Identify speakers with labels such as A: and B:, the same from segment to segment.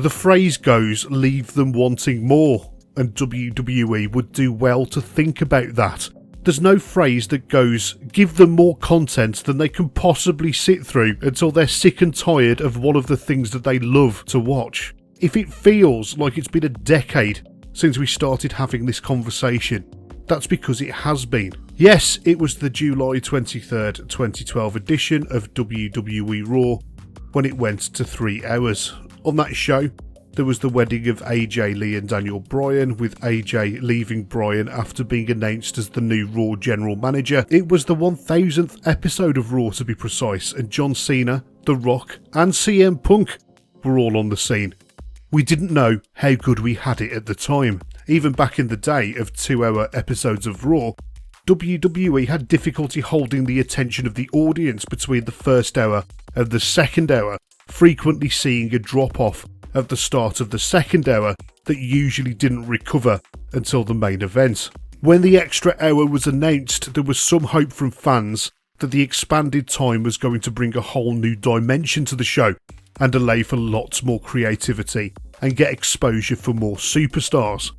A: The phrase goes, leave them wanting more, and WWE would do well to think about that. There's no phrase that goes, give them more content than they can possibly sit through until they're sick and tired of one of the things that they love to watch. If it feels like it's been a decade since we started having this conversation, that's because it has been. Yes, it was the July 23rd, 2012 edition of WWE Raw when it went to 3 hours. On that show, there was the wedding of AJ Lee and Daniel Bryan, with AJ leaving Bryan after being announced as the new Raw general manager. It was the 1000th episode of Raw to be precise, and John Cena, The Rock and CM Punk were all on the scene. We didn't know how good we had it at the time. Even back in the day of 2-hour episodes of Raw, WWE had difficulty holding the attention of the audience between the first hour and the second hour, frequently seeing a drop-off at the start of the second hour that usually didn't recover until the main event. When the extra hour was announced, there was some hope from fans that the expanded time was going to bring a whole new dimension to the show and allow for lots more creativity and get exposure for more superstars.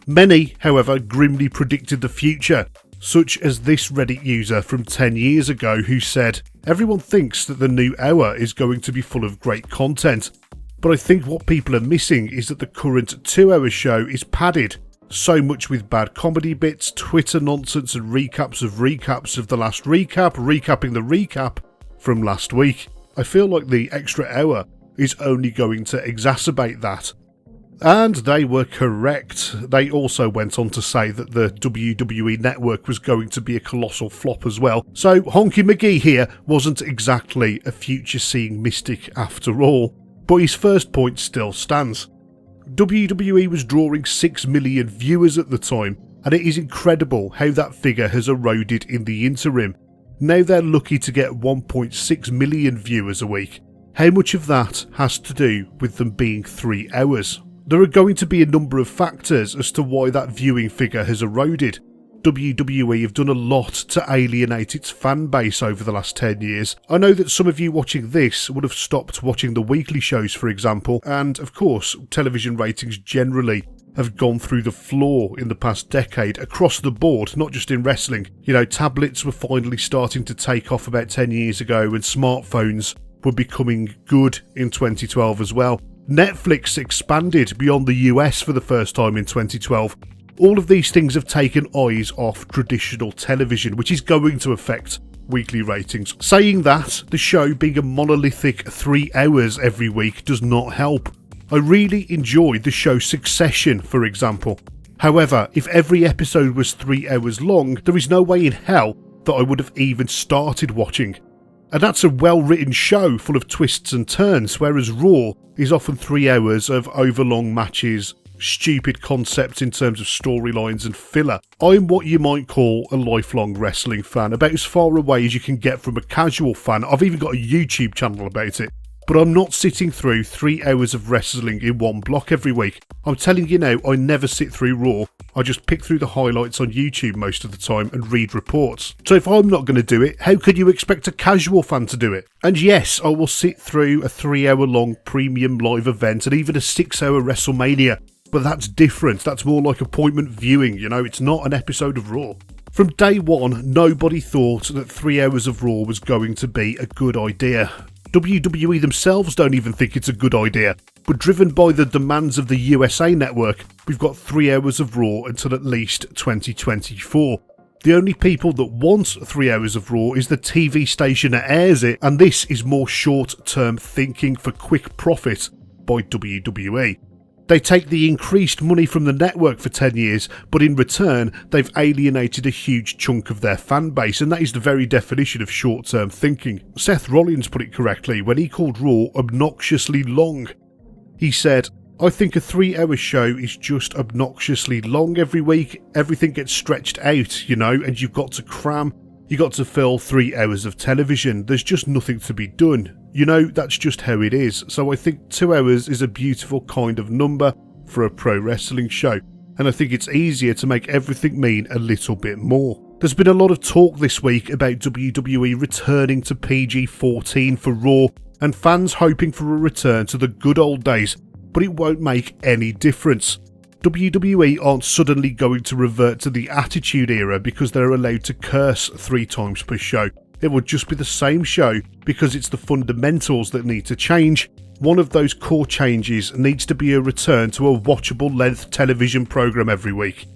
A: Many, however, grimly predicted the future, such as this Reddit user from 10 years ago who said, everyone thinks that the new hour is going to be full of great content, but I think what people are missing is that the current 2-hour show is padded so much with bad comedy bits, Twitter nonsense and recaps of the last recap, recapping the recap from last week. I feel like the extra hour is only going to exacerbate that. And they were correct. They also went on to say that the WWE Network was going to be a colossal flop as well. So Honky McGee here wasn't exactly a future-seeing mystic after all. But his first point still stands. WWE was drawing 6 million viewers at the time, and it is incredible how that figure has eroded in the interim. Now they're lucky to get 1.6 million viewers a week. How much of that has to do with them being 3 hours? There are going to be a number of factors as to why that viewing figure has eroded. WWE have done a lot to alienate its fan base over the last 10 years. I know that some of you watching this would have stopped watching the weekly shows, for example, and of course, television ratings generally have gone through the floor in the past decade across the board, not just in wrestling. You know, tablets were finally starting to take off about 10 years ago, and smartphones were becoming good in 2012 as well. Netflix expanded beyond the US for the first time in 2012. All of these things have taken eyes off traditional television, which is going to affect weekly ratings. Saying that, the show being a monolithic 3 hours every week does not help. I really enjoyed the show Succession, for example. However, if every episode was 3 hours long, there is no way in hell that I would have even started watching. And that's a well-written show full of twists and turns, whereas Raw is often 3 hours of overlong matches, stupid concepts in terms of storylines and filler. I'm what you might call a lifelong wrestling fan, about as far away as you can get from a casual fan. I've even got a YouTube channel about it. But I'm not sitting through 3 hours of wrestling in one block every week. I'm telling you now, I never sit through Raw. I just pick through the highlights on YouTube most of the time and read reports. So if I'm not going to do it, how could you expect a casual fan to do it? And yes, I will sit through a 3-hour long premium live event and even a 6-hour WrestleMania. But that's different. That's more like appointment viewing, you know, it's not an episode of Raw. From day one, nobody thought that 3 hours of Raw was going to be a good idea. WWE themselves don't even think it's a good idea, but driven by the demands of the USA Network, we've got 3 hours of Raw until at least 2024. The only people that want 3 hours of Raw is the TV station that airs it, and this is more short-term thinking for quick profit by WWE. They take the increased money from the network for 10 years, but in return, they've alienated a huge chunk of their fan base, and that is the very definition of short-term thinking. Seth Rollins put it correctly when he called Raw obnoxiously long. He said, I think a 3-hour show is just obnoxiously long every week. Everything gets stretched out, you know, and you've got to cram. You got to fill 3 hours of television. There's just nothing to be done. You know, that's just how it is. So I think 2 hours is a beautiful kind of number for a pro wrestling show. And I think it's easier to make everything mean a little bit more. There's been a lot of talk this week about WWE returning to PG-14 for Raw, and fans hoping for a return to the good old days but it won't make any difference. WWE aren't suddenly going to revert to the Attitude Era because they're allowed to curse 3 times per show. It would just be the same show because it's the fundamentals that need to change. One of those core changes needs to be a return to a watchable length television program every week.